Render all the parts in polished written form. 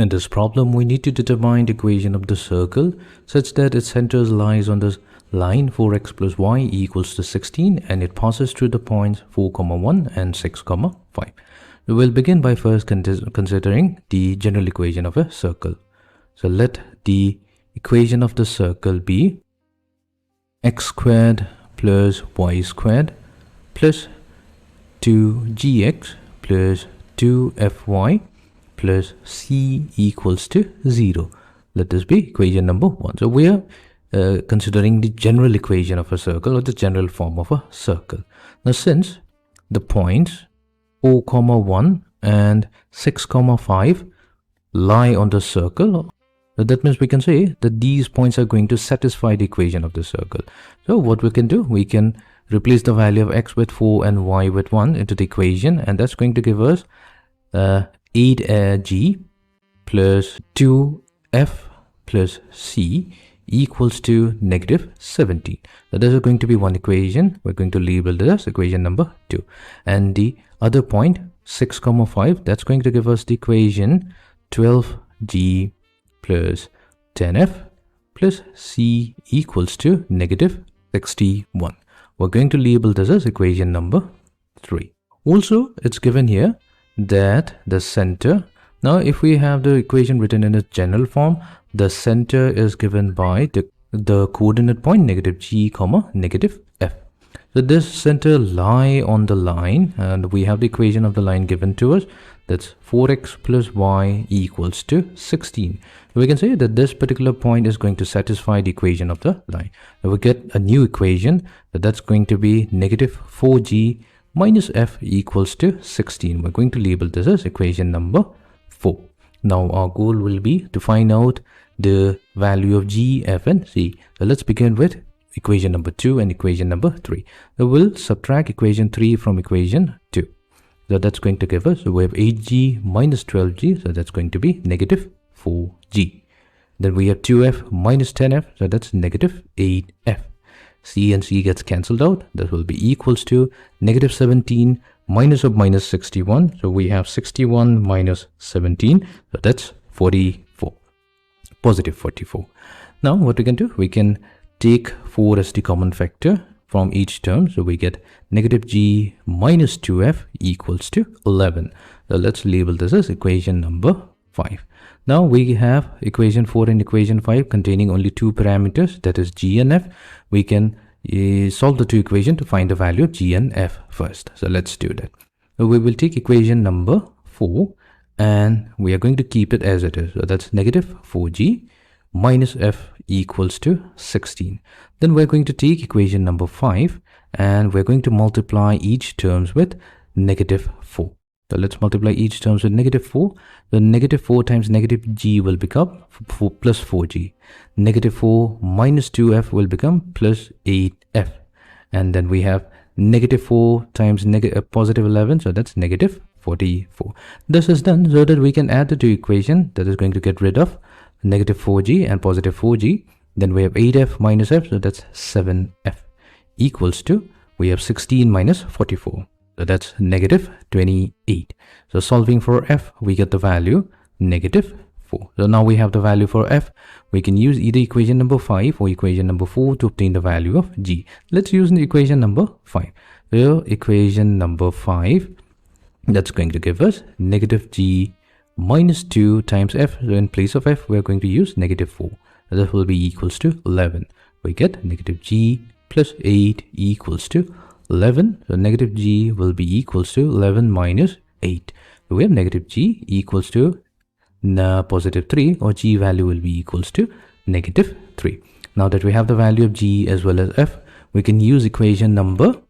In this problem, we need to determine the equation of the circle such that its center lies on the line 4x plus y equals to 16 and it passes through the points 4, 1 and 6, 5. We will begin by first considering the general equation of a circle. So let the equation of the circle be x squared plus y squared plus 2gx plus 2fy plus c equals to 0. Let this be equation number 1. So we are considering the general equation of a circle or the general form of a circle. Now since the points 4, 1 and 6, 5 lie on the circle, that means we can say that these points are going to satisfy the equation of the circle. So what we can do, we can replace the value of x with 4 and y with 1 into the equation, and that's going to give us 8g plus 2f plus c equals to negative 17. So this is going to be one equation. We're going to label this as equation number 2. And the other point 6, 5, that's going to give us the equation 12g plus 10f plus c equals to negative 61. We're going to label this as equation number 3. Also, it's given here that the center, now if we have the equation written in its general form, the center is given by the coordinate point negative g, negative f. So this center lie on the line, and we have the equation of the line given to us. That's 4x plus y equals to 16. We can say that this particular point is going to satisfy the equation of the line. Now we get a new equation, that's going to be negative 4g minus f equals to 16. We're going to label this as equation number 4. Now our goal will be to find out the value of g, f and c. So let's begin with equation number 2 and equation number 3. So we'll subtract equation 3 from equation 2. So that's going to give us, so we have 8g minus 12g, so that's going to be negative 4g. Then we have 2f minus 10f, so that's negative 8f. C and C gets cancelled out. That will be equals to negative 17 minus of minus 61. So we have 61 minus 17. So that's 44. Positive 44. Now what we can do, we can take 4 as the common factor from each term. So we get negative g minus 2f equals to 11. So let's label this as equation number 5. Now we have equation 4 and equation 5 containing only two parameters, that is g and f. We can solve the two equations to find the value of g and f first. So let's do that. So we will take equation number 4 and we are going to keep it as it is. So that's negative 4g minus f equals to 16. Then we're going to take equation number 5 and we're going to multiply each terms with negative 4. So let's multiply each terms with negative 4. The negative 4 times negative g will become 4 plus 4g. Negative 4 minus 2f will become plus 8f. And then we have negative 4 times positive 11. So that's negative 44. This is done so that we can add the two equations. That is going to get rid of negative 4g and positive 4g. Then we have 8f minus f. So that's 7f equals to, we have 16 minus 44. So that's negative 28. So solving for f, we get the value negative 4. So now we have the value for f. We can use either equation number 5 or equation number 4 to obtain the value of g. Let's use the equation number 5. So equation number 5, that's going to give us negative g minus 2 times f. So in place of f, we are going to use negative 4. So that will be equals to 11. We get negative g plus 8 equals to 11. So negative g will be equals to 11 minus 8. So we have negative g equals to positive 3, or g value will be equals to negative 3. Now that we have the value of g as well as f, we can use equation number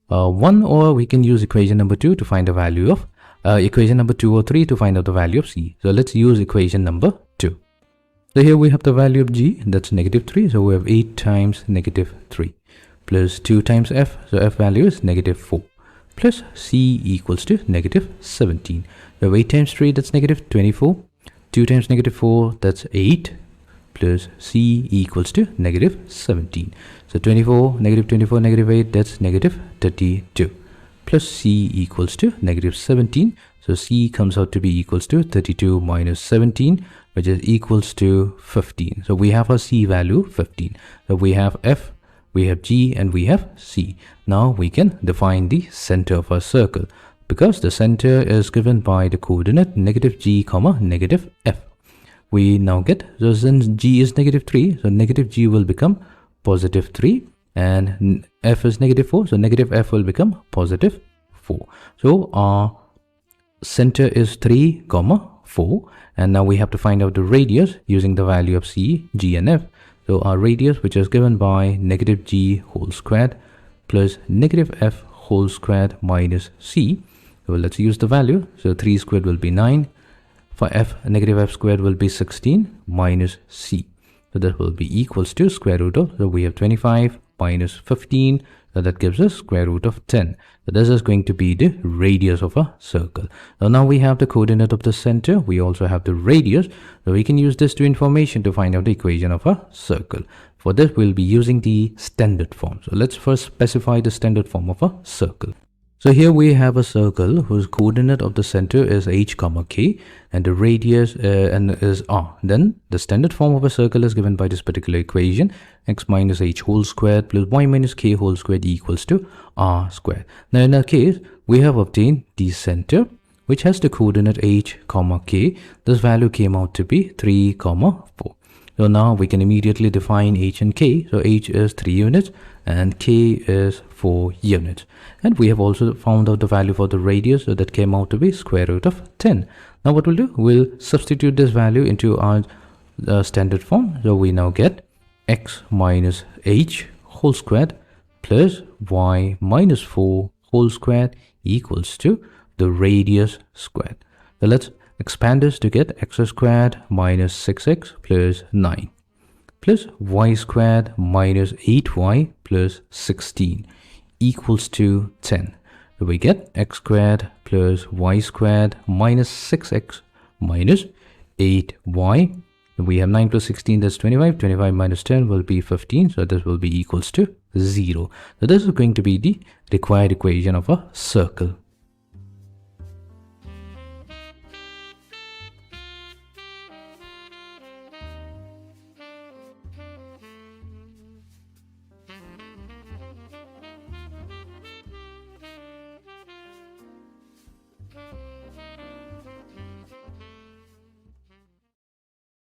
1 or we can use equation number 2 to find the value of equation number 2 or 3 to find out the value of c. So let's use equation number 2. So here we have the value of g, that's negative 3. So we have 8 times negative 3. Plus 2 times f, so f value is negative 4, plus c equals to negative 17. So 8 times 3, that's negative 24. 2 times negative 4, that's 8, plus c equals to negative 17. So 24, negative 8, that's negative 32. Plus c equals to negative 17. So C comes out to be equals to 32 minus 17, which is equals to 15. So we have our C value 15. So we have F, we have G, and we have C. Now we can define the center of our circle, because the center is given by the coordinate negative G comma negative F. We now get, so since G is negative 3, so negative G will become positive 3, and F is negative 4, so negative F will become positive 4. So our center is 3 comma 4, and now we have to find out the radius using the value of C, G, and F. So our radius, which is given by negative G whole squared plus negative F whole squared minus C. So let's use the value. So 3 squared will be 9. For F, negative F squared will be 16 minus C. So that will be equals to square root of, so we have 25 minus 15. So that gives us square root of 10. So this is going to be the radius of a circle. So now we have the coordinate of the center. We also have the radius. So we can use this to information to find out the equation of a circle. For this, we'll be using the standard form. So let's first specify the standard form of a circle. So here we have a circle whose coordinate of the center is h comma k, and the radius is r. Then the standard form of a circle is given by this particular equation: x minus h whole squared plus y minus k whole squared equals to r squared. Now in our case, we have obtained the center, which has the coordinate h comma k. This value came out to be 3 comma 4. So now we can immediately define h and k. So h is 3 units and k is 4 units. And we have also found out the value for the radius, so that came out to be square root of 10. Now what we'll do, we'll substitute this value into our standard form. So we now get x minus h whole squared plus y minus 4 whole squared equals to the radius squared. So let's expand this to get x squared minus 6x plus 9 plus y squared minus 8y plus 16 equals to 10. So we get x squared plus y squared minus 6x minus 8y. We have 9 plus 16, that's 25. 25 minus 10 will be 15. So this will be equals to 0. So this is going to be the required equation of a circle.